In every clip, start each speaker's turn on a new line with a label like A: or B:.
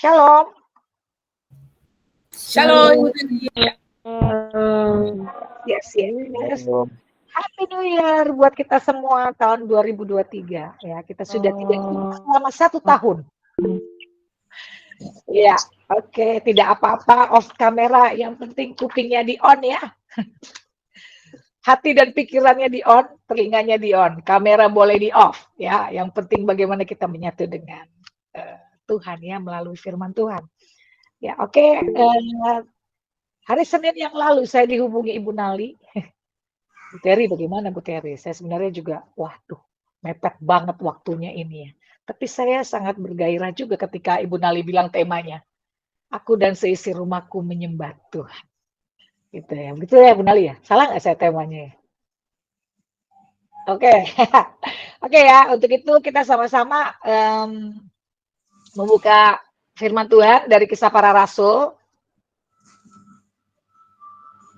A: Shalom.
B: Shalom, Ibu Tini.
A: Yes. Happy New Year buat kita semua tahun 2023. Ya, kita sudah tidak jumpa selama 1 tahun. Ya, oke, tidak apa-apa off kamera, yang penting kupingnya di on ya. Hati dan pikirannya di on, telinganya di on, kamera boleh di off ya. Yang penting bagaimana kita menyatu dengan Tuhan ya melalui firman Tuhan. Ya, oke. Hari Senin yang lalu saya dihubungi Ibu Nali. Bu Terry, bagaimana Bu Terry? Saya sebenarnya juga, waduh, mepet banget waktunya ini ya. Tapi saya sangat bergairah juga ketika Ibu Nali bilang temanya, aku dan seisi rumahku menyembah Tuhan. Gitu ya, betul ya Bu Nali ya? Salah nggak saya temanya ya? Oke, oke ya. Untuk itu kita sama-sama membuka firman Tuhan dari Kisah Para Rasul.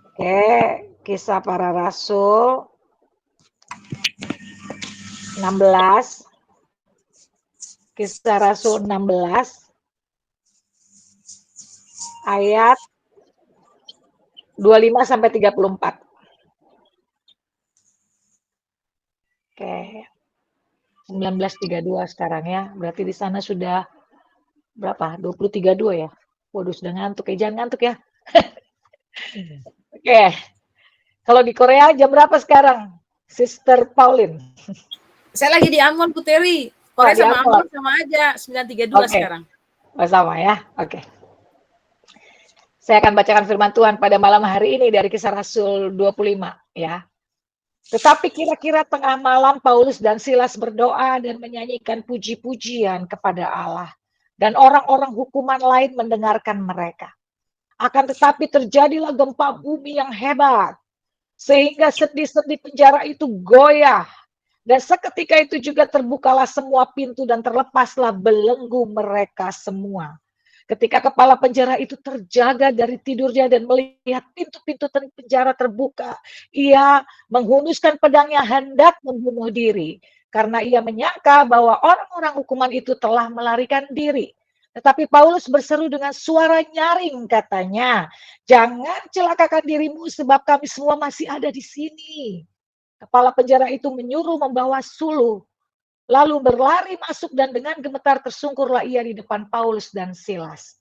A: Oke, Kisah Para Rasul 16. Kisah Rasul 16 ayat 25 sampai 34. Oke. 1932 sekarang ya. Berarti di sana sudah berapa? 2032 ya. Waduh, sudah ngantuk ya. Jangan ngantuk ya. Oke. Kalau di Korea jam berapa sekarang? Sister Pauline.
B: Saya lagi di Ambon, Bu Terry. Korea sama Ambon sama aja, 932 sekarang.
A: Oh, sama ya. Oke. Saya akan bacakan firman Tuhan pada malam hari ini dari Kisah Rasul 25 ya. Tetapi kira-kira tengah malam Paulus dan Silas berdoa dan menyanyikan puji-pujian kepada Allah. Dan orang-orang hukuman lain mendengarkan mereka. Akan tetapi terjadilah gempa bumi yang hebat. Sehingga sendi-sendi penjara itu goyah. Dan seketika itu juga terbukalah semua pintu dan terlepaslah belenggu mereka semua. Ketika kepala penjara itu terjaga dari tidurnya dan melihat pintu-pintu penjara terbuka, ia menghunuskan pedangnya hendak membunuh diri. Karena ia menyangka bahwa orang-orang hukuman itu telah melarikan diri. Tetapi Paulus berseru dengan suara nyaring katanya, jangan celakakan dirimu sebab kami semua masih ada di sini. Kepala penjara itu menyuruh membawa suluh. Lalu berlari masuk dan dengan gemetar tersungkurlah ia di depan Paulus dan Silas.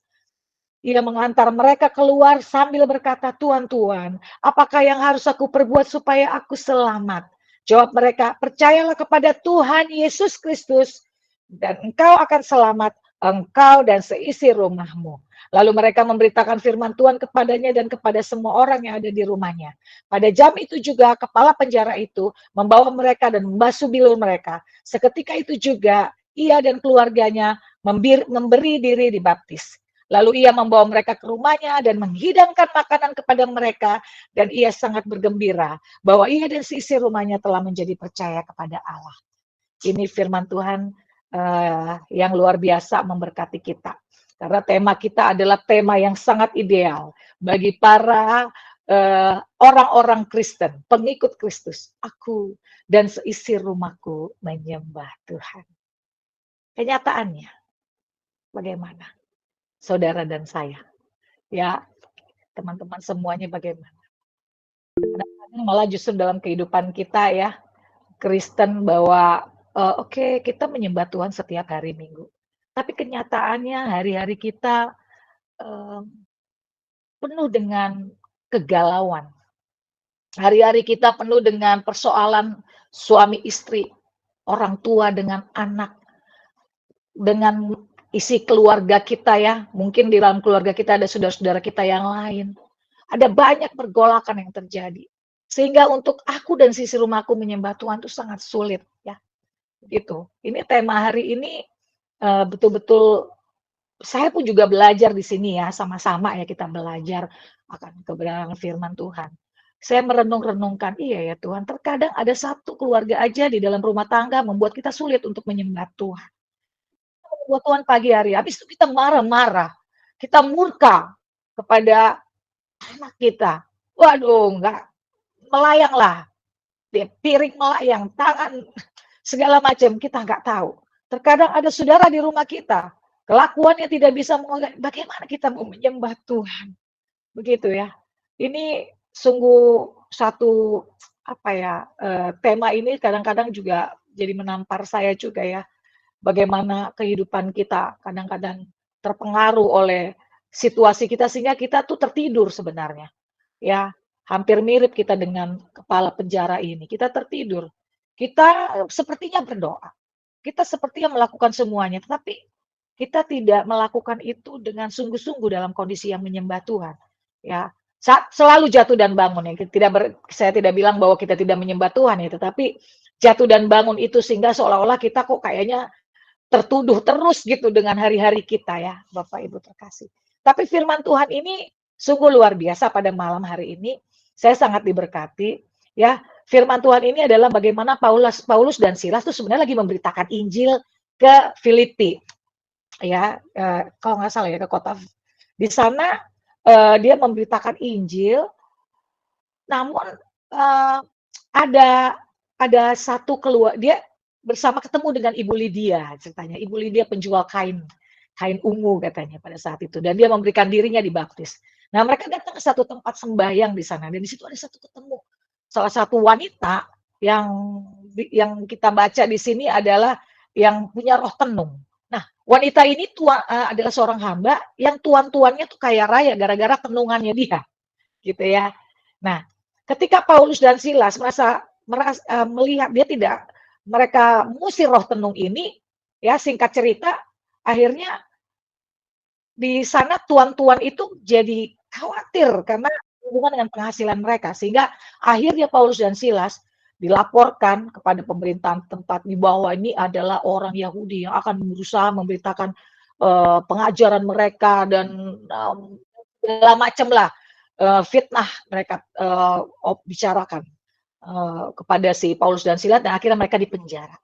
A: Ia mengantar mereka keluar sambil berkata, Tuan, apakah yang harus aku perbuat supaya aku selamat? Jawab mereka, percayalah kepada Tuhan Yesus Kristus dan engkau akan selamat, engkau dan seisi rumahmu. Lalu mereka memberitakan firman Tuhan kepadanya dan kepada semua orang yang ada di rumahnya. Pada jam itu juga kepala penjara itu membawa mereka dan membasuh bilur mereka. Seketika itu juga ia dan keluarganya memberi diri dibaptis. Lalu ia membawa mereka ke rumahnya dan menghidangkan makanan kepada mereka. Dan ia sangat bergembira bahwa ia dan seisi rumahnya telah menjadi percaya kepada Allah. Ini firman Tuhan yang luar biasa memberkati kita. Karena tema kita adalah tema yang sangat ideal bagi para orang-orang Kristen, pengikut Kristus. Aku dan seisi rumahku menyembah Tuhan. Kenyataannya, bagaimana? Saudara dan saya. Ya, teman-teman semuanya bagaimana? Kadang-kadang malah justru dalam kehidupan kita ya, Kristen bahwa oke, kita menyembah Tuhan setiap hari Minggu. Tapi kenyataannya hari-hari kita penuh dengan kegalauan. Hari-hari kita penuh dengan persoalan suami istri, orang tua dengan anak, dengan isi keluarga kita ya. Mungkin di dalam keluarga kita ada saudara-saudara kita yang lain. Ada banyak pergolakan yang terjadi. Sehingga untuk aku dan sisi rumahku menyembah Tuhan itu sangat sulit ya. Gitu. Ini tema hari ini betul-betul saya pun juga belajar di sini ya, sama-sama ya kita belajar akan kebenaran firman Tuhan. Saya merenung-renungkan, iya ya Tuhan, terkadang ada satu keluarga aja di dalam rumah tangga membuat kita sulit untuk menyembah Tuhan. Menyembah Tuhan pagi hari, habis itu kita marah-marah, kita murka kepada anak kita. Waduh, enggak, melayang lah, piring melayang, tangan segala macam kita nggak tahu. Terkadang ada saudara di rumah kita, kelakuan yang tidak bisa bagaimana kita mau menyembah Tuhan, begitu ya. Ini sungguh satu, apa ya, tema ini kadang-kadang juga jadi menampar saya juga ya, bagaimana kehidupan kita kadang-kadang terpengaruh oleh situasi kita sehingga kita tuh tertidur sebenarnya, ya. Hampir mirip kita dengan kepala penjara ini, kita tertidur. Kita sepertinya berdoa, kita sepertinya melakukan semuanya, tetapi kita tidak melakukan itu dengan sungguh-sungguh dalam kondisi yang menyembah Tuhan, ya. Selalu jatuh dan bangun ya, saya tidak bilang bahwa kita tidak menyembah Tuhan ya, tetapi jatuh dan bangun itu sehingga seolah-olah kita kok kayaknya tertuduh terus gitu dengan hari-hari kita ya, Bapak Ibu terkasih. Tapi firman Tuhan ini sungguh luar biasa pada malam hari ini. Saya sangat diberkati ya. Firman Tuhan ini adalah bagaimana Paulus dan Silas itu sebenarnya lagi memberitakan Injil ke Filipi. Ya, kalau nggak salah ya ke kota. Di sana dia memberitakan Injil, namun ada satu dia bersama ketemu dengan Ibu Lydia ceritanya. Ibu Lydia penjual kain ungu katanya pada saat itu, dan dia memberikan dirinya dibaptis. Nah, mereka datang ke satu tempat sembahyang di sana, dan di situ ada satu ketemu salah satu wanita yang kita baca di sini adalah yang punya roh tenung. Nah, wanita ini adalah seorang hamba yang tuan-tuannya tuh kaya raya gara-gara tenungannya dia, gitu ya. Nah, ketika Paulus dan Silas melihat mereka mengusir roh tenung ini, ya singkat cerita, akhirnya di sana tuan-tuan itu jadi khawatir karena hubungan dengan penghasilan mereka, sehingga akhirnya Paulus dan Silas dilaporkan kepada pemerintahan tempat di bahwa ini adalah orang Yahudi yang akan berusaha memberitakan pengajaran mereka dan segala macam lah fitnah mereka bicarakan kepada si Paulus dan Silas, dan akhirnya mereka dipenjara.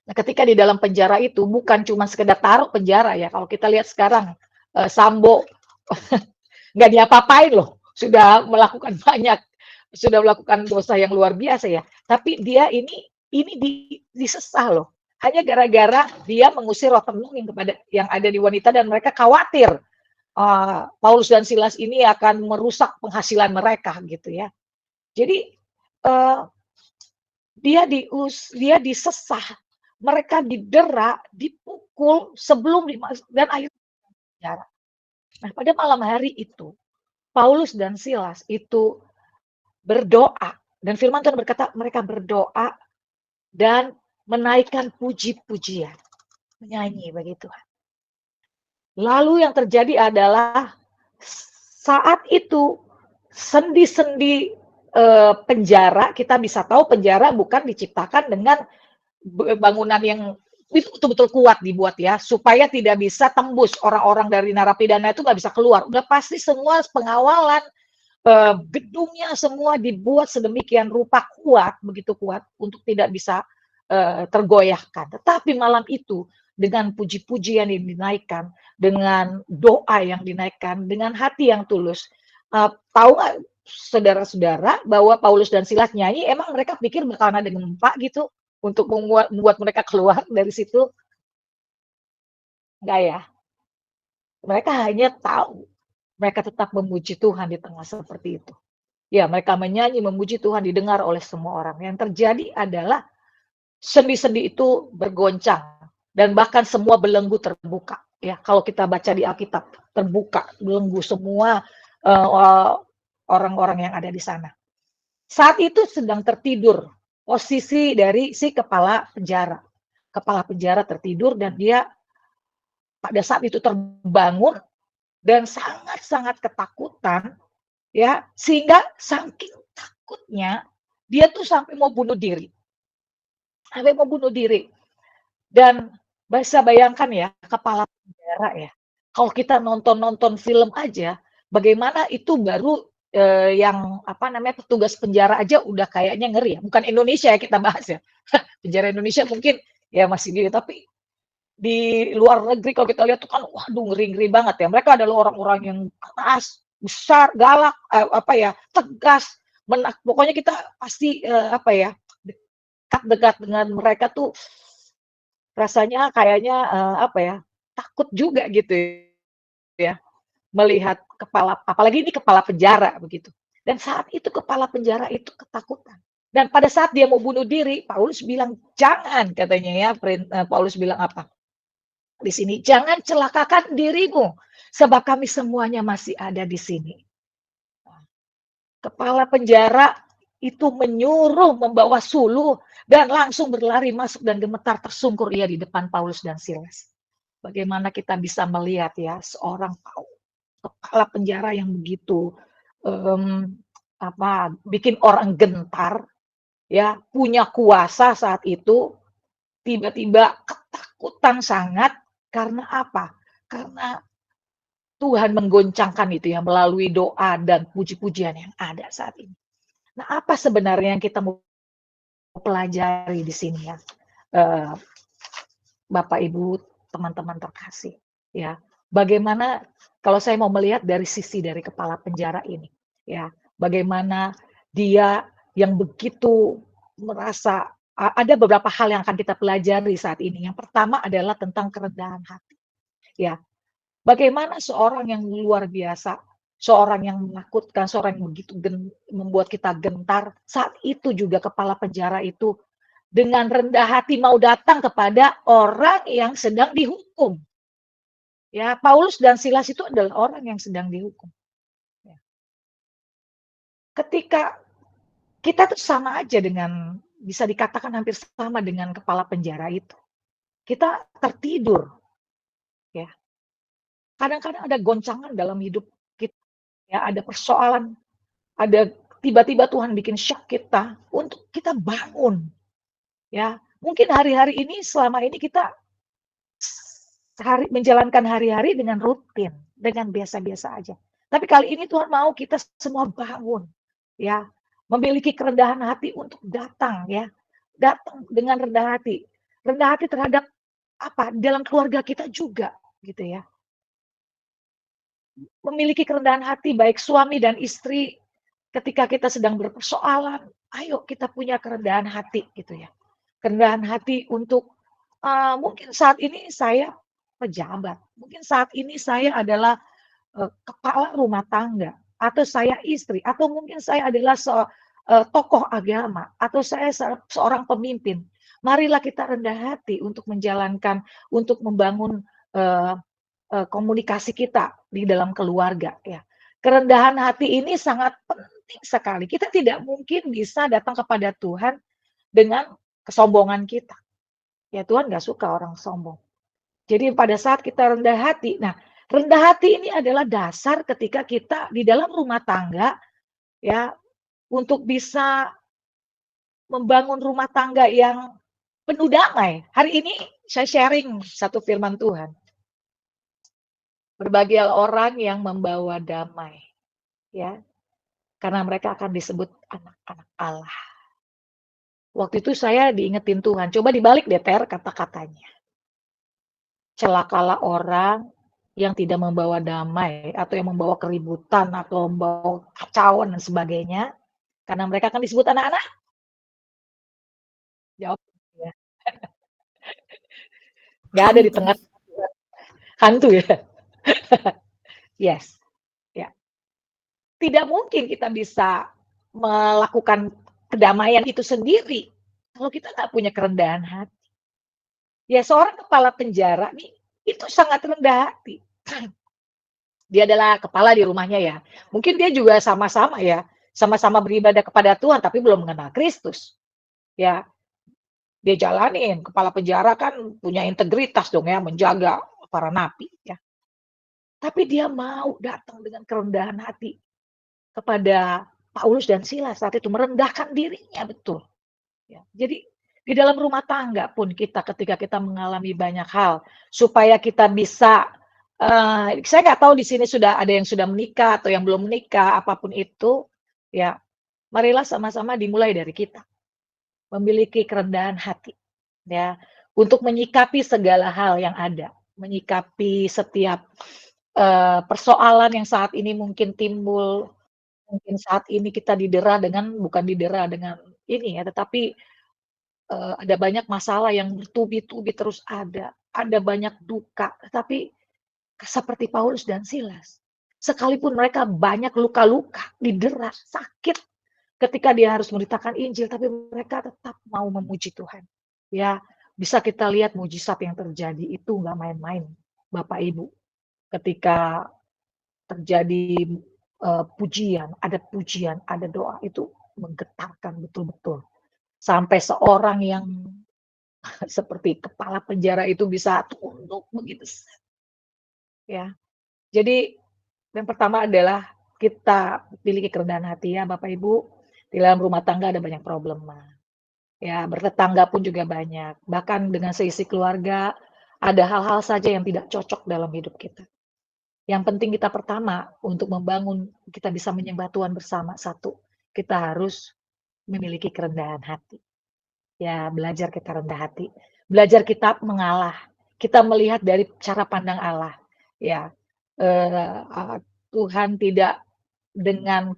A: Nah, ketika di dalam penjara itu bukan cuma sekedar taruh penjara ya. Kalau kita lihat sekarang Sambo nggak diapa-apain loh, sudah melakukan dosa yang luar biasa ya. Tapi dia ini disesah loh. Hanya gara-gara dia mengusir roh tenung yang ada di wanita, dan mereka khawatir Paulus dan Silas ini akan merusak penghasilan mereka gitu ya. Jadi dia disesah, mereka didera, dipukul sebelum dan akhirnya penjara. Nah, pada malam hari itu Paulus dan Silas itu berdoa, dan firman Tuhan berkata mereka berdoa dan menaikkan puji-pujian, menyanyi bagi Tuhan. Lalu yang terjadi adalah saat itu sendi-sendi penjara, kita bisa tahu penjara bukan diciptakan dengan bangunan yang betul-betul kuat dibuat ya, supaya tidak bisa tembus orang-orang dari narapidana itu nggak bisa keluar. Udah pasti semua pengawalan, gedungnya semua dibuat sedemikian rupa kuat, begitu kuat untuk tidak bisa tergoyahkan. Tetapi malam itu dengan puji-pujian yang dinaikkan, dengan doa yang dinaikkan, dengan hati yang tulus. Tahu nggak saudara-saudara bahwa Paulus dan Silas nyanyi, emang mereka pikir bakalan ada gempa gitu untuk membuat mereka keluar dari situ? Enggak ya. Mereka hanya tahu, mereka tetap memuji Tuhan di tengah seperti itu. Ya, mereka menyanyi, memuji Tuhan, didengar oleh semua orang. Yang terjadi adalah sendi-sendi itu bergoncang, dan bahkan semua belenggu terbuka. Ya, kalau kita baca di Alkitab, terbuka belenggu semua orang-orang yang ada di sana. Saat itu sedang tertidur posisi dari si kepala penjara. Kepala penjara tertidur, dan dia pada saat itu terbangun dan sangat-sangat ketakutan, ya, sehingga saking takutnya dia tuh sampai mau bunuh diri. Dan bisa bayangkan ya, kepala penjara ya. Kalau kita nonton film aja, bagaimana itu baru yang petugas penjara aja udah kayaknya ngeri ya. Bukan Indonesia ya kita bahas ya. Penjara Indonesia mungkin ya masih gitu, tapi di luar negeri kalau kita lihat tuh kan, waduh, ngeri-ngeri banget ya. Mereka adalah orang-orang yang keras, besar, galak, tegas, pokoknya kita pasti dekat dengan mereka tuh rasanya kayaknya takut juga gitu ya, melihat apalagi ini kepala penjara begitu. Dan saat itu kepala penjara itu ketakutan. Dan pada saat dia mau bunuh diri, Paulus bilang, "Jangan," katanya ya, Paulus bilang apa di sini, "Jangan celakakan dirimu, sebab kami semuanya masih ada di sini." Kepala penjara itu menyuruh membawa suluh dan langsung berlari masuk dan gemetar tersungkur ia di depan Paulus dan Silas. Bagaimana kita bisa melihat ya seorang kepala penjara yang begitu um, bikin orang gentar ya, punya kuasa saat itu, tiba-tiba ketakutan sangat karena apa? Karena Tuhan menggoncangkan itu ya melalui doa dan puji-pujian yang ada saat ini. Nah, apa sebenarnya yang kita mau pelajari di sini ya, eee, Bapak, Ibu, teman-teman terkasih, ya. Bagaimana kalau saya mau melihat dari sisi dari kepala penjara ini, ya. Bagaimana dia yang begitu merasa ada beberapa hal yang akan kita pelajari saat ini. Yang pertama adalah tentang kerendahan hati, ya. Bagaimana seorang yang luar biasa, seorang yang menakutkan, seorang yang begitu membuat kita gentar, saat itu juga kepala penjara itu dengan rendah hati mau datang kepada orang yang sedang dihukum. Ya, Paulus dan Silas itu adalah orang yang sedang dihukum. Ya. Ketika kita tuh sama aja dengan, bisa dikatakan hampir sama dengan kepala penjara itu. Kita tertidur, ya. Kadang-kadang ada goncangan dalam hidup kita, ya, ada persoalan, ada tiba-tiba Tuhan bikin shock kita untuk kita bangun, ya. Mungkin hari-hari ini selama ini kita menjalankan hari-hari dengan rutin, dengan biasa-biasa aja. Tapi kali ini Tuhan mau kita semua bangun, ya, memiliki kerendahan hati untuk datang, ya, datang dengan rendah hati terhadap apa dalam keluarga kita juga, gitu ya. Memiliki kerendahan hati baik suami dan istri ketika kita sedang berpersoalan, ayo kita punya kerendahan hati, gitu ya. Kerendahan hati untuk mungkin saat ini saya pejabat, mungkin saat ini saya adalah, kepala rumah tangga, atau saya istri, atau mungkin saya adalah tokoh agama, atau saya seorang pemimpin. Marilah kita rendah hati untuk menjalankan, untuk membangun, eee komunikasi kita di dalam keluarga ya. Kerendahan hati ini sangat penting sekali. Kita tidak mungkin bisa datang kepada Tuhan dengan kesombongan kita. Ya Tuhan nggak suka orang sombong. Jadi pada saat kita rendah hati, nah rendah hati ini adalah dasar ketika kita di dalam rumah tangga ya untuk bisa membangun rumah tangga yang penuh damai. Hari ini saya sharing satu firman Tuhan. Berbahagialah orang yang membawa damai, ya, karena mereka akan disebut anak-anak Allah. Waktu itu saya diingetin Tuhan, coba dibalik deh Ter kata-katanya. Celakalah orang yang tidak membawa damai, atau yang membawa keributan, atau membawa kacauan dan sebagainya, karena mereka akan disebut anak-anak. Jawab ya, nggak ada di
B: Hantu.
A: tengah hantu ya. Yes, ya. Tidak mungkin kita bisa melakukan kedamaian itu sendiri kalau kita nggak punya kerendahan hati. Ya seorang kepala penjara nih, itu sangat rendah hati. Dia adalah kepala di rumahnya ya. Mungkin dia juga sama-sama ya, sama-sama beribadah kepada Tuhan tapi belum mengenal Kristus. Ya, dia jalanin, kepala penjara kan punya integritas dong ya, menjaga para napi ya. Tapi dia mau datang dengan kerendahan hati kepada Paulus dan Silas saat itu, merendahkan dirinya betul. Ya, jadi di dalam rumah tangga pun kita ketika kita mengalami banyak hal, supaya kita bisa, saya nggak tahu di sini sudah ada yang sudah menikah atau yang belum menikah, apapun itu, ya marilah sama-sama dimulai dari kita, memiliki kerendahan hati, ya, untuk menyikapi segala hal yang ada, menyikapi setiap, persoalan yang saat ini mungkin timbul, mungkin saat ini kita didera dengan bukan didera dengan ini ya, tetapi ada banyak masalah yang bertubi-tubi terus ada. ada banyak duka, tapi seperti Paulus dan Silas, sekalipun mereka banyak luka-luka, didera, sakit, ketika dia harus memberitakan Injil, tapi mereka tetap mau memuji Tuhan. Ya, bisa kita lihat mujizat yang terjadi itu nggak main-main, Bapak Ibu. Ketika terjadi pujian, ada doa, itu menggetarkan betul-betul. Sampai seorang yang seperti kepala penjara itu bisa tunduk begitu. Ya, jadi yang pertama adalah kita miliki kerendahan hati ya Bapak Ibu. Di dalam rumah tangga ada banyak problema. Ya, bertetangga pun juga banyak. Bahkan dengan seisi keluarga ada hal-hal saja yang tidak cocok dalam hidup kita. Yang penting kita pertama untuk membangun kita bisa menyembah Tuhan bersama, satu, kita harus memiliki kerendahan hati. Ya, belajar kita rendah hati. Belajar kita mengalah. Kita melihat dari cara pandang Allah. Ya, Tuhan tidak dengan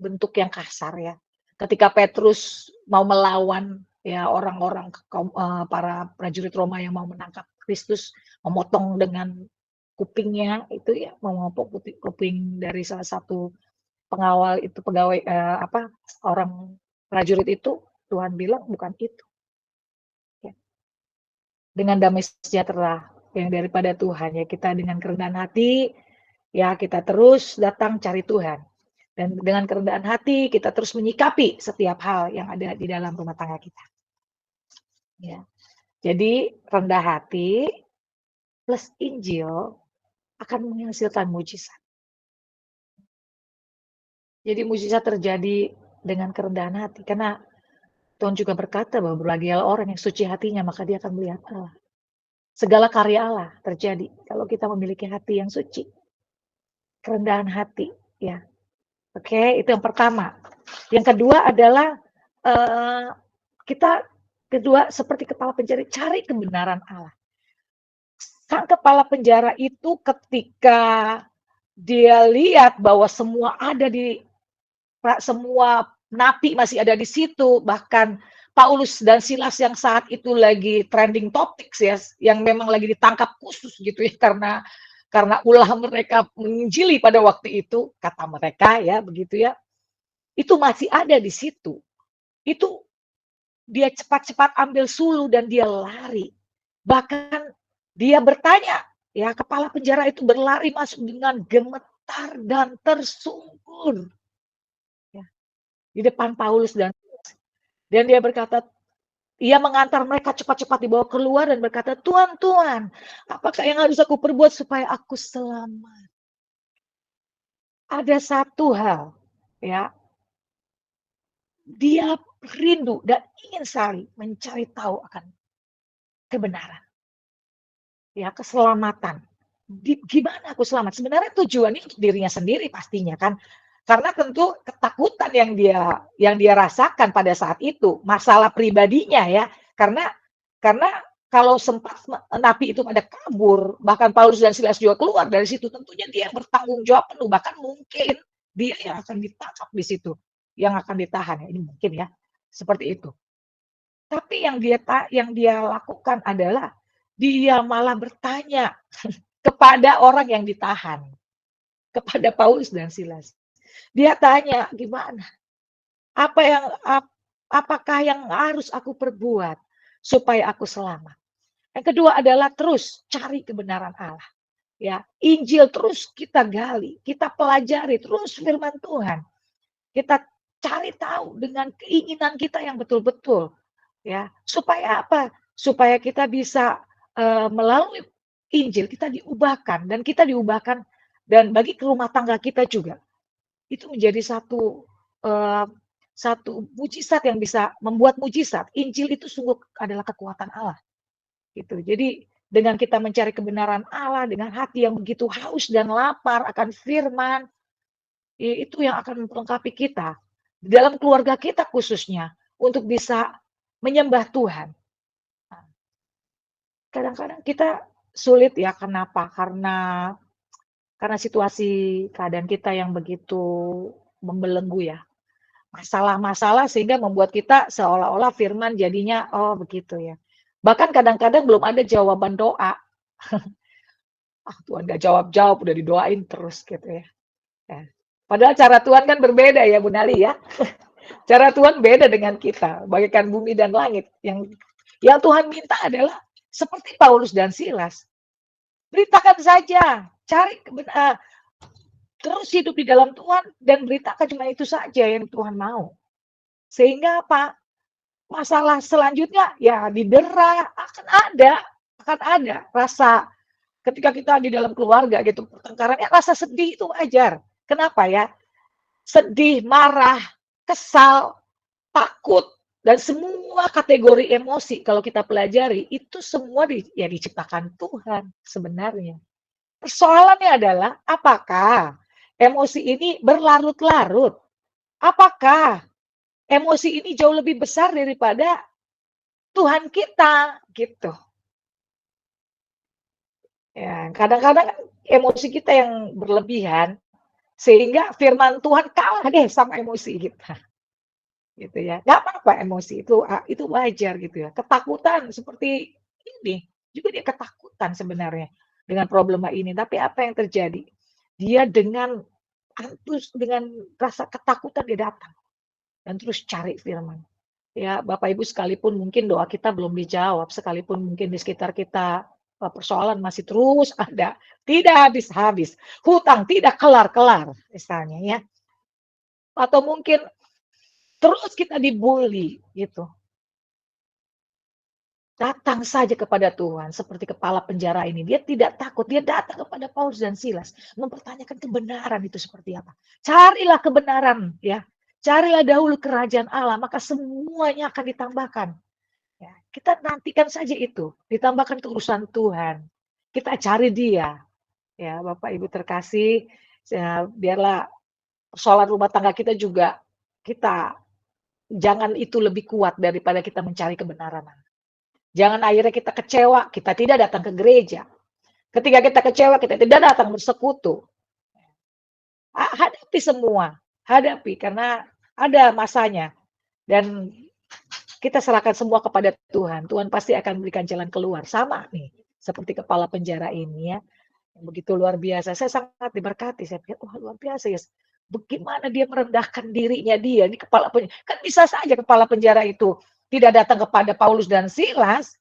A: bentuk yang kasar ya. Ketika Petrus mau melawan ya orang-orang para prajurit Roma yang mau menangkap Kristus, memotong dengan kupingnya itu ya, memotong kuping dari salah satu pengawal itu pegawai orang prajurit itu, Tuhan bilang bukan itu. Ya. Dengan damai sejahtera yang daripada Tuhan ya, kita dengan kerendahan hati ya kita terus datang cari Tuhan. Dan dengan kerendahan hati kita terus menyikapi setiap hal yang ada di dalam rumah tangga kita. Ya. Jadi rendah hati plus Injil akan menghasilkan mujizat. Jadi mujizat terjadi dengan kerendahan hati. Karena Tuhan juga berkata bahwa berbahagialah orang yang suci hatinya, maka dia akan melihat Allah. Segala karya Allah terjadi kalau kita memiliki hati yang suci. Kerendahan hati, ya. Oke, itu yang pertama. Yang kedua adalah kita seperti kepala penjara, cari kebenaran Allah. Sang kepala penjara itu ketika dia lihat bahwa semua napi masih ada di situ, bahkan Paulus dan Silas yang saat itu lagi trending topics ya, yang memang lagi ditangkap khusus gitu ya, karena ulah mereka menginjili pada waktu itu, kata mereka ya begitu ya, itu masih ada di situ. Itu dia cepat-cepat ambil sulu dan dia lari. Bahkan dia bertanya, ya kepala penjara itu berlari masuk dengan gemetar dan tersungkur. Ya, di depan Paulus dan dia berkata, ia mengantar mereka cepat-cepat dibawa keluar dan berkata, Tuhan, Tuhan, apakah yang harus aku perbuat supaya aku selamat? Ada satu hal, ya, dia rindu dan ingin sekali mencari tahu akan kebenaran, ya, keselamatan. Gimana aku selamat? Sebenarnya tujuannya untuk dirinya sendiri pastinya kan, karena tentu ketakutan yang dia rasakan pada saat itu, masalah pribadinya ya, karena kalau sempat napi itu pada kabur, bahkan Paulus dan Silas juga keluar dari situ, tentunya dia yang bertanggung jawab penuh, bahkan mungkin dia yang akan ditangkap di situ, yang akan ditahan ya, ini mungkin ya, seperti itu. Tapi yang dia lakukan adalah dia malah bertanya kepada orang yang ditahan, kepada Paulus dan Silas. Dia tanya, gimana? Apakah yang harus aku perbuat supaya aku selamat? Yang kedua adalah terus cari kebenaran Allah. Ya, Injil terus kita gali, kita pelajari terus firman Tuhan. Kita cari tahu dengan keinginan kita yang betul-betul. Ya, supaya apa? Supaya kita bisa melalui Injil kita diubahkan dan kita diubahkan dan bagi ke rumah tangga kita juga. Itu menjadi satu mujizat yang bisa membuat mujizat. Injil itu sungguh adalah kekuatan Allah. Gitu. Jadi dengan kita mencari kebenaran Allah dengan hati yang begitu haus dan lapar akan firman, itu yang akan melengkapi kita di dalam keluarga kita khususnya untuk bisa menyembah Tuhan. Kadang-kadang kita sulit ya, kenapa? Karena situasi keadaan kita yang begitu membelenggu ya. Masalah-masalah sehingga membuat kita seolah-olah firman jadinya, oh begitu ya. Bahkan kadang-kadang belum ada jawaban doa. Ah, Tuhan nggak jawab-jawab, udah didoain terus gitu ya. Ya. Padahal cara Tuhan kan berbeda ya Bu Nali ya. Cara Tuhan beda dengan kita, bagaikan bumi dan langit. Yang Tuhan minta adalah seperti Paulus dan Silas. Beritakan saja, terus hidup di dalam Tuhan dan beritakan cuma itu saja yang Tuhan mau. Sehingga apa? Masalah selanjutnya ya didera akan ada rasa ketika kita di dalam keluarga gitu pertengkaran ya rasa sedih itu wajar. Kenapa ya? Sedih, marah, kesal, takut dan semua kategori emosi kalau kita pelajari itu semua ya diciptakan Tuhan sebenarnya. Persoalannya adalah apakah emosi ini berlarut-larut? Apakah emosi ini jauh lebih besar daripada Tuhan kita gitu. Ya, kadang-kadang emosi kita yang berlebihan sehingga firman Tuhan kalah deh sama emosi kita. Gitu ya. Nggak apa-apa emosi itu wajar gitu ya. Ketakutan seperti ini juga dia ketakutan sebenarnya dengan problema ini. Tapi apa yang terjadi? Dia dengan dengan rasa ketakutan dia datang dan terus cari firman. Ya, Bapak Ibu sekalipun mungkin doa kita belum dijawab, sekalipun mungkin di sekitar kita persoalan masih terus ada, tidak habis-habis, hutang tidak kelar-kelar misalnya ya. Atau mungkin terus kita dibully gitu. Datang saja kepada Tuhan seperti kepala penjara ini. Dia tidak takut, dia datang kepada Paulus dan Silas mempertanyakan kebenaran itu seperti apa. Carilah kebenaran ya. Carilah dahulu kerajaan Allah, maka semuanya akan ditambahkan. Ya, kita nantikan saja itu, ditambahkan urusan Tuhan. Kita cari Dia. Ya, Bapak Ibu terkasih, ya, biarlah persoalan rumah tangga kita juga kita jangan itu lebih kuat daripada kita mencari kebenaran. Jangan akhirnya kita kecewa, kita tidak datang ke gereja. Ketika kita kecewa, kita tidak datang bersekutu. Hadapi semua, hadapi karena ada masanya. Dan kita serahkan semua kepada Tuhan. Tuhan pasti akan memberikan jalan keluar. Sama nih, seperti kepala penjara ini ya. Yang begitu luar biasa. Saya sangat diberkati. Saya pikir, wah luar biasa ya. Bagaimana dia merendahkan dirinya dia. Ini kepala penjara. Kan bisa saja kepala penjara itu tidak datang kepada Paulus dan Silas.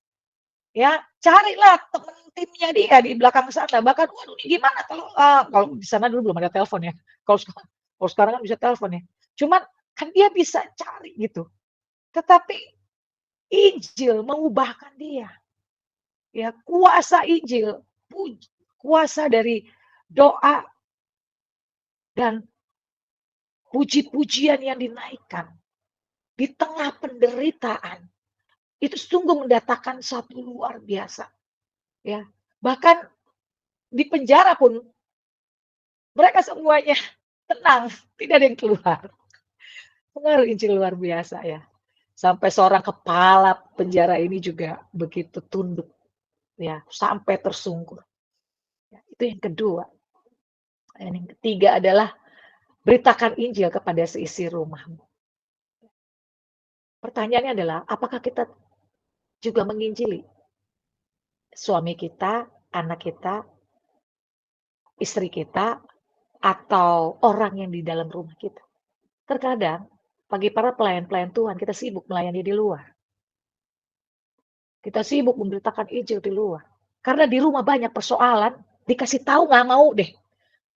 A: Ya, carilah teman timnya dia di belakang sana. Bahkan, waduh ini gimana kalau di sana dulu belum ada telepon ya. Kalau sekarang kan bisa telepon ya. Cuman kan dia bisa cari gitu. Tetapi Injil mengubahkan dia. Ya, kuasa Injil, kuasa dari doa dan puji-pujian yang dinaikkan di tengah penderitaan itu sungguh mendatangkan satu luar biasa. Ya, bahkan di penjara pun mereka semuanya tenang, tidak ada yang keluar. Pengaruh Injil luar biasa ya. Sampai seorang kepala penjara ini juga begitu tunduk ya, sampai tersungkur. Ya, itu yang kedua. Dan yang ketiga adalah beritakan Injil kepada seisi rumahmu. Pertanyaannya adalah, apakah kita juga menginjili suami kita, anak kita, istri kita, atau orang yang di dalam rumah kita? Terkadang, bagi para pelayan-pelayan Tuhan, kita sibuk melayani di luar. Kita sibuk memberitakan Injil di luar. Karena di rumah banyak persoalan, dikasih tahu nggak mau deh.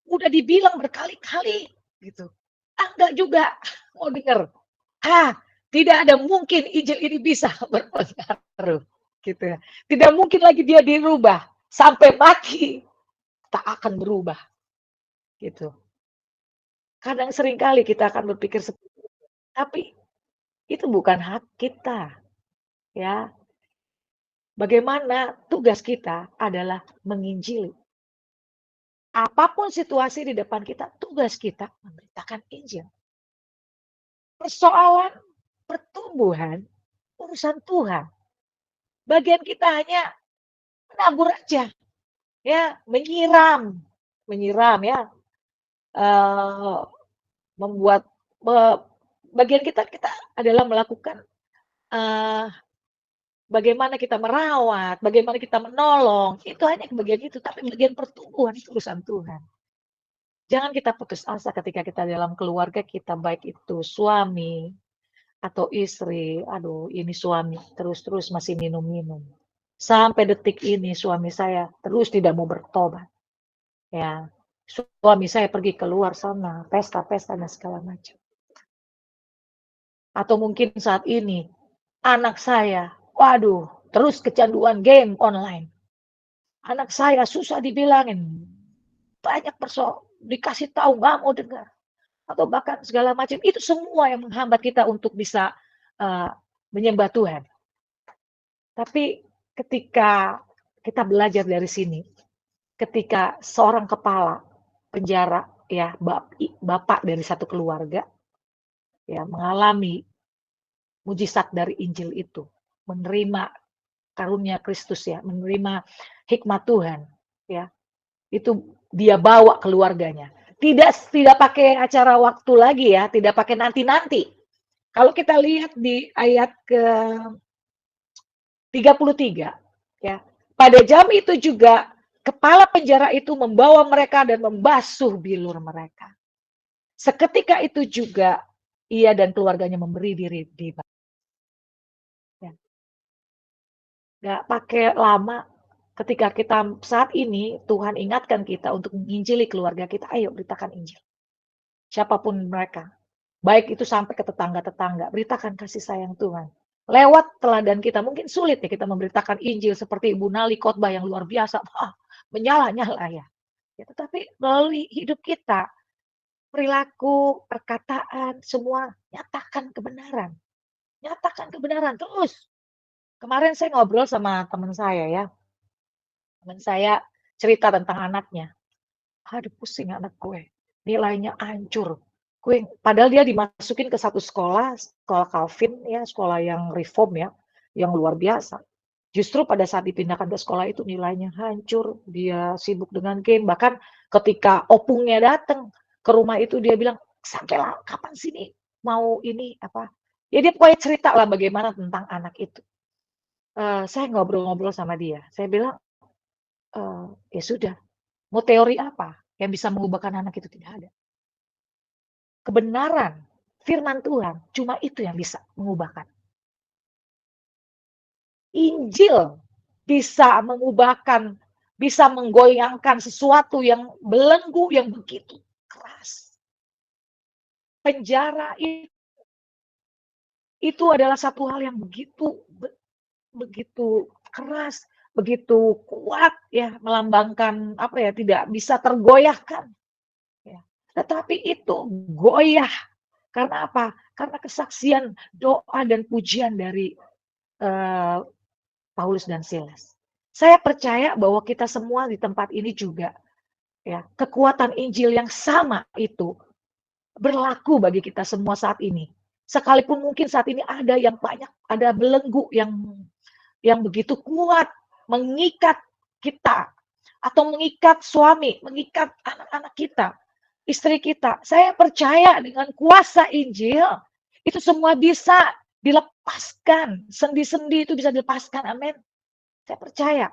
A: Udah dibilang berkali-kali gitu. Enggak juga mau dengar. Tidak ada mungkin Injil ini bisa berpengaruh gitu ya. Tidak mungkin lagi dia dirubah sampai mati tak akan berubah gitu. Kadang seringkali kita akan berpikir seperti itu, tapi itu bukan hak kita ya. Bagaimana tugas kita adalah menginjili. Apapun situasi di depan kita, tugas kita memberitakan Injil. Persoalan pertumbuhan urusan Tuhan. Bagian kita hanya menabur aja, ya, menyiram ya, membuat bagian kita adalah melakukan bagaimana kita merawat, bagaimana kita menolong, itu hanya bagian itu, tapi bagian pertumbuhan itu urusan Tuhan. Jangan kita putus asa ketika kita dalam keluarga kita, baik itu suami atau istri, aduh ini suami terus-terus masih minum-minum. Sampai detik ini suami saya terus tidak mau bertobat. Ya, suami saya pergi keluar sana, pesta-pesta dan segala macam. Atau mungkin saat ini anak saya, waduh, terus kecanduan game online. Anak saya susah dibilangin, banyak dikasih tahu nggak mau dengar, atau bahkan segala macam. Itu semua yang menghambat kita untuk bisa uh, menyembah Tuhan. Tapi ketika kita belajar dari sini, ketika seorang kepala penjara, ya bapak dari satu keluarga, ya mengalami mujizat dari Injil itu, menerima karunia Kristus, ya, menerima hikmat Tuhan, ya, itu dia bawa keluarganya. Tidak pakai acara waktu lagi, ya, tidak pakai nanti-nanti. Kalau kita lihat di ayat ke 33, ya, pada jam itu juga kepala penjara itu membawa mereka dan membasuh bilur mereka. Seketika itu juga ia dan keluarganya memberi diri di ya. Nggak pakai lama, ketika kita saat ini Tuhan ingatkan kita untuk menginjili keluarga kita, ayo beritakan Injil. Siapapun mereka, baik itu sampai ke tetangga-tetangga, beritakan kasih sayang Tuhan. Lewat teladan kita, mungkin sulit ya kita memberitakan Injil seperti Ibu Nali khotbah yang luar biasa, menyala-nyala ya. Ya, tetapi melalui hidup kita, perilaku, perkataan, semua nyatakan kebenaran. Nyatakan kebenaran terus. Kemarin saya ngobrol sama teman saya ya. Teman saya cerita tentang anaknya. Aduh pusing anak gue. Nilainya hancur. Padahal dia dimasukin ke satu sekolah Calvin ya, sekolah yang reform ya, yang luar biasa. Justru pada saat dipindahkan ke sekolah itu nilainya hancur, dia sibuk dengan game, bahkan ketika opungnya datang ke rumah itu dia bilang, "Sampai kapan sini mau ini apa?" Ya dia pokoknya cerita lah bagaimana tentang anak itu. Saya ngobrol-ngobrol sama dia, saya bilang, "Ya sudah, mau teori apa yang bisa mengubahkan anak itu? Tidak ada. Kebenaran, firman Tuhan, cuma itu yang bisa mengubahkan. Injil bisa mengubahkan, bisa menggoyangkan sesuatu yang belenggu, yang begitu keras. Penjara itu adalah satu hal yang begitu keras, begitu kuat ya, melambangkan apa ya, tidak bisa tergoyahkan. Ya. Tetapi itu goyah. Karena apa? Karena kesaksian, doa dan pujian dari Paulus dan Silas. Saya percaya bahwa kita semua di tempat ini juga ya, kekuatan Injil yang sama itu berlaku bagi kita semua saat ini. Sekalipun mungkin saat ini ada yang banyak, ada belenggu yang begitu kuat mengikat kita atau mengikat suami, mengikat anak-anak kita, istri kita. Saya percaya dengan kuasa Injil itu semua bisa dilepaskan, sendi-sendi itu bisa dilepaskan. Amin. Saya percaya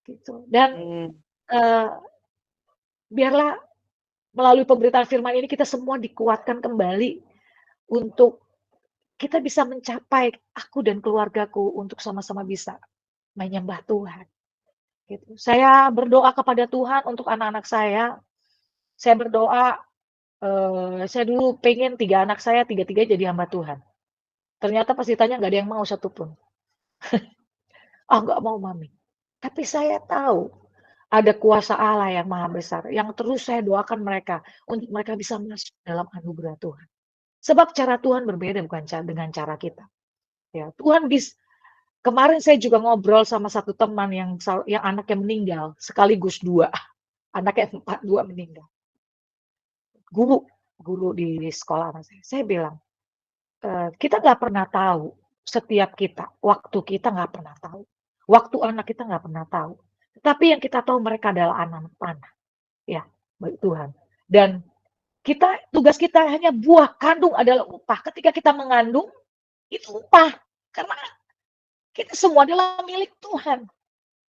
A: gitu. Dan biarlah melalui pemberitaan firman ini kita semua dikuatkan kembali untuk kita bisa mencapai, aku dan keluargaku untuk sama-sama bisa menyembah Tuhan. Gitu. Saya berdoa kepada Tuhan untuk anak-anak saya. Saya berdoa, saya dulu pengen 3 anak saya, 3-3 jadi hamba Tuhan. Ternyata pas ditanya nggak ada yang mau satupun. Nggak mau mami. Tapi saya tahu ada kuasa Allah yang maha besar, yang terus saya doakan mereka, untuk mereka bisa masuk dalam anugerah Tuhan. Sebab cara Tuhan berbeda bukan dengan cara kita. Ya, Tuhan kemarin saya juga ngobrol sama satu teman yang anaknya meninggal, sekaligus 2. Anaknya 2 meninggal. Guru di sekolah anak saya. Saya bilang, kita nggak pernah tahu, setiap kita, waktu kita nggak pernah tahu. Waktu anak kita nggak pernah tahu. Tapi yang kita tahu mereka adalah anak-anak panah. Ya, baik Tuhan. Dan tugas kita hanya buah kandung adalah upah. Ketika kita mengandung, itu upah. Karena Kita semua adalah milik Tuhan.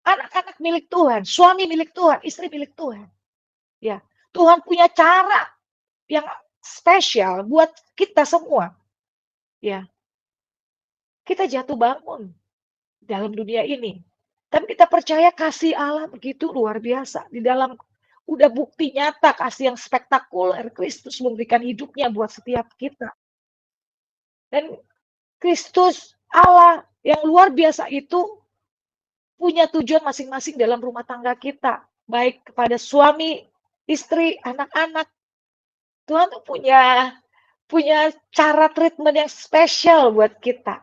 A: Anak-anak milik Tuhan, suami milik Tuhan, istri milik Tuhan. Ya, Tuhan punya cara yang spesial buat kita semua. Ya, kita jatuh bangun dalam dunia ini. Tapi kita percaya kasih Allah begitu luar biasa. Di dalam udah bukti nyata kasih yang spektakuler. Kristus memberikan hidupnya buat setiap kita. Dan Kristus Allah yang luar biasa itu punya tujuan masing-masing dalam rumah tangga kita. Baik kepada suami, istri, anak-anak. Tuhan tuh punya cara treatment yang spesial buat kita.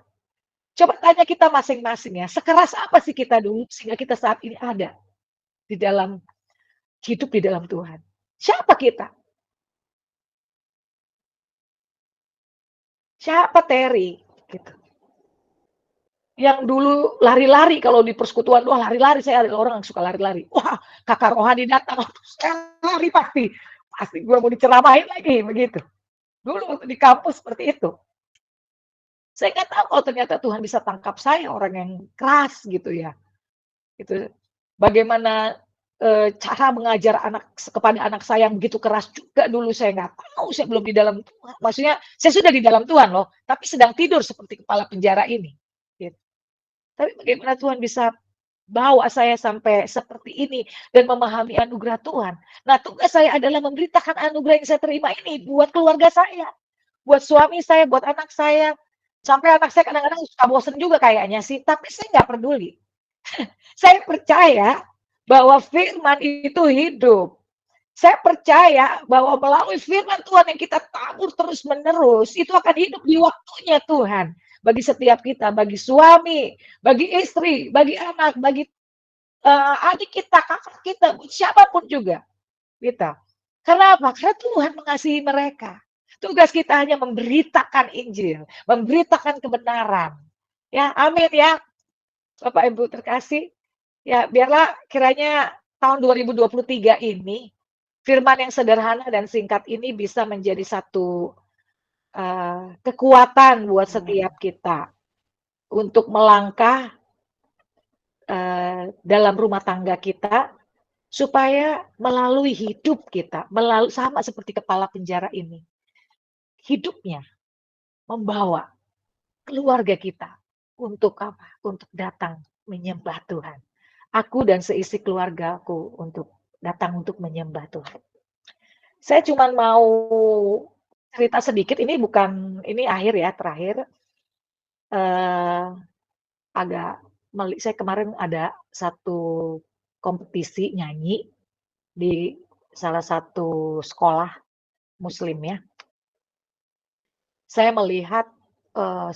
A: Coba tanya kita masing-masing ya, sekeras apa sih kita dulu sehingga kita saat ini ada di dalam hidup di dalam Tuhan. Siapa kita? Siapa Terry? Gitu. Yang dulu lari-lari kalau di persekutuan, wah lari-lari, saya ada orang yang suka lari-lari. Wah, kakak rohani datang, saya lari pasti. Pasti gue mau diceramahin lagi, begitu. Dulu di kampus seperti itu. Saya nggak tahu kalau ternyata Tuhan bisa tangkap saya, orang yang keras gitu ya. Itu bagaimana cara mengajar kepada anak saya yang begitu keras juga dulu saya nggak tahu, saya belum di dalam Tuhan. Maksudnya saya sudah di dalam Tuhan loh, tapi sedang tidur seperti kepala penjara ini. Gitu. Tapi bagaimana Tuhan bisa bawa saya sampai seperti ini dan memahami anugerah Tuhan. Nah, tugas saya adalah memberitakan anugerah yang saya terima ini buat keluarga saya, buat suami saya, buat anak saya. Sampai anak saya kadang-kadang suka bosen juga kayaknya sih, tapi saya nggak peduli. Saya percaya bahwa firman itu hidup. Saya percaya bahwa melalui firman Tuhan yang kita tabur terus-menerus, itu akan hidup di waktunya Tuhan. Bagi setiap kita, bagi suami, bagi istri, bagi anak, bagi adik kita, kakak kita, siapapun juga. Kita. Karena apa? Karena Tuhan mengasihi mereka. Tugas kita hanya memberitakan Injil, memberitakan kebenaran. Ya, amin ya. Bapak Ibu terkasih, ya biarlah kiranya tahun 2023 ini firman yang sederhana dan singkat ini bisa menjadi satu kekuatan buat setiap kita untuk melangkah dalam rumah tangga kita supaya melalui hidup kita, sama seperti kepala penjara ini, hidupnya membawa keluarga kita untuk apa? Untuk datang menyembah Tuhan. Aku dan seisi keluargaku untuk datang untuk menyembah Tuhan. Saya cuma mau cerita sedikit, ini akhir ya, terakhir. Saya kemarin ada satu kompetisi nyanyi di salah satu sekolah muslim ya. Saya melihat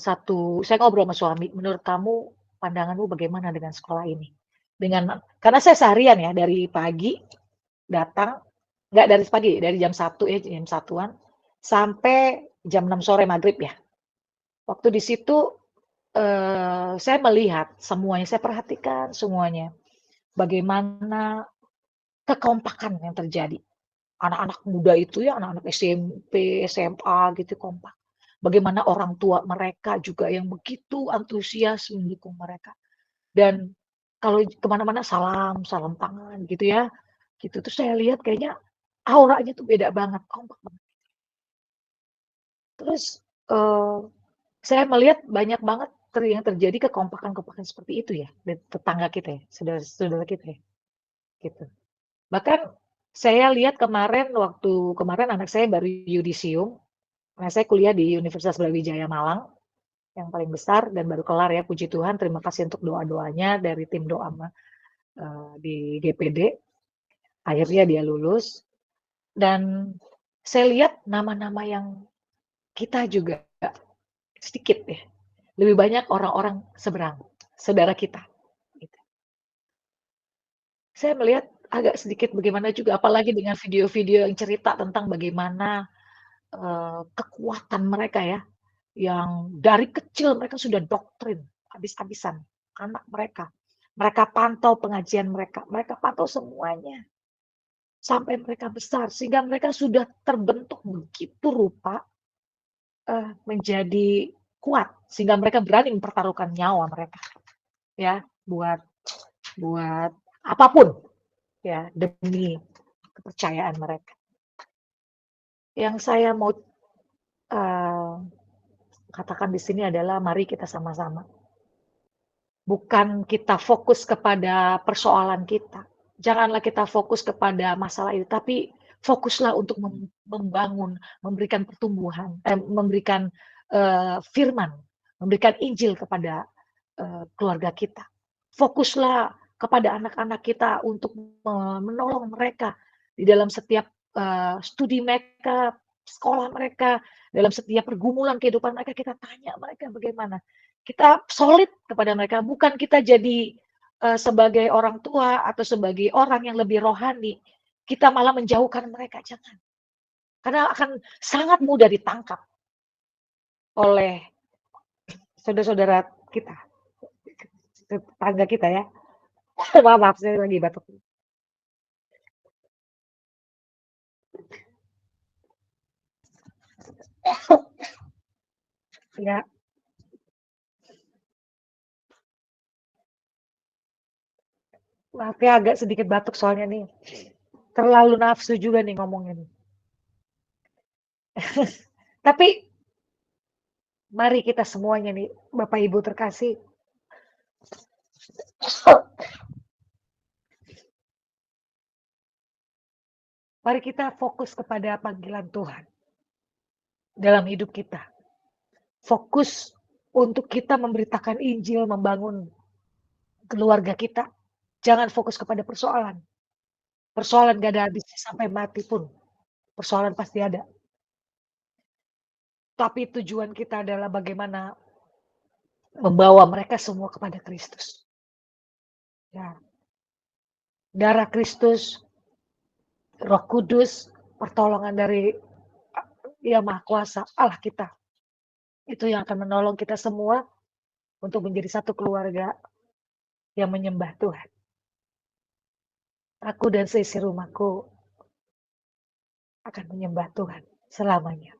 A: saya ngobrol sama suami, menurut kamu pandanganmu bagaimana dengan sekolah ini? Karena saya seharian ya, dari pagi datang, nggak dari pagi, dari jam 1 ya, jam 1-an, sampai jam 6 sore maghrib ya. Waktu di situ saya melihat semuanya, saya perhatikan semuanya. Bagaimana kekompakan yang terjadi. Anak-anak muda itu ya, anak-anak SMP, SMA gitu kompak. Bagaimana orang tua mereka juga yang begitu antusias mendukung mereka. Dan kalau kemana-mana salam tangan gitu ya. Gitu. Terus saya lihat kayaknya auranya tuh beda banget, kompak banget. Terus saya melihat banyak banget yang terjadi kekompakan-kekompakan seperti itu ya, di tetangga kita ya, saudara-saudara kita ya, gitu. Bahkan saya lihat kemarin anak saya baru yudisium, karena saya kuliah di Universitas Brawijaya Malang, yang paling besar dan baru kelar ya, puji Tuhan, terima kasih untuk doa-doanya dari tim doa di GPD, akhirnya dia lulus, dan saya lihat nama-nama yang kita juga sedikit ya, lebih banyak orang-orang seberang, saudara kita. Gitu. Saya melihat agak sedikit bagaimana juga, apalagi dengan video-video yang cerita tentang bagaimana kekuatan mereka ya, yang dari kecil mereka sudah doktrin, habis-habisan anak mereka. Mereka pantau pengajian mereka pantau semuanya. Sampai mereka besar, sehingga mereka sudah terbentuk begitu rupa menjadi kuat, sehingga mereka berani mempertaruhkan nyawa mereka. ya, buat buat apapun ya demi kepercayaan mereka. Yang saya mau katakan di sini adalah mari kita sama-sama. Bukan kita fokus kepada persoalan kita. Janganlah kita fokus kepada masalah itu, tapi fokuslah untuk membangun, memberikan pertumbuhan, memberikan firman, memberikan Injil kepada keluarga kita. Fokuslah kepada anak-anak kita untuk menolong mereka di dalam setiap studi mereka, sekolah mereka, dalam setiap pergumulan kehidupan mereka, kita tanya mereka bagaimana. Kita solid kepada mereka, bukan kita jadi sebagai orang tua atau sebagai orang yang lebih rohani, kita malah menjauhkan mereka, jangan. Karena akan sangat mudah ditangkap oleh saudara-saudara kita, tetangga kita ya. Maaf, saya lagi batuk. Ya. Maaf ya agak sedikit batuk soalnya nih. Terlalu nafsu juga nih ngomongnya nih. Tapi mari kita semuanya nih, Bapak Ibu terkasih. Mari kita fokus kepada panggilan Tuhan dalam hidup kita. Fokus untuk kita memberitakan Injil, membangun keluarga kita. Jangan fokus kepada persoalan. Persoalan gak ada habisnya sampai mati pun. Persoalan pasti ada. Tapi tujuan kita adalah bagaimana membawa mereka semua kepada Kristus. Ya. Darah Kristus, Roh Kudus, pertolongan dari Yang Maha Kuasa, Allah kita. Itu yang akan menolong kita semua untuk menjadi satu keluarga yang menyembah Tuhan. Aku dan seisi rumahku akan menyembah Tuhan selamanya.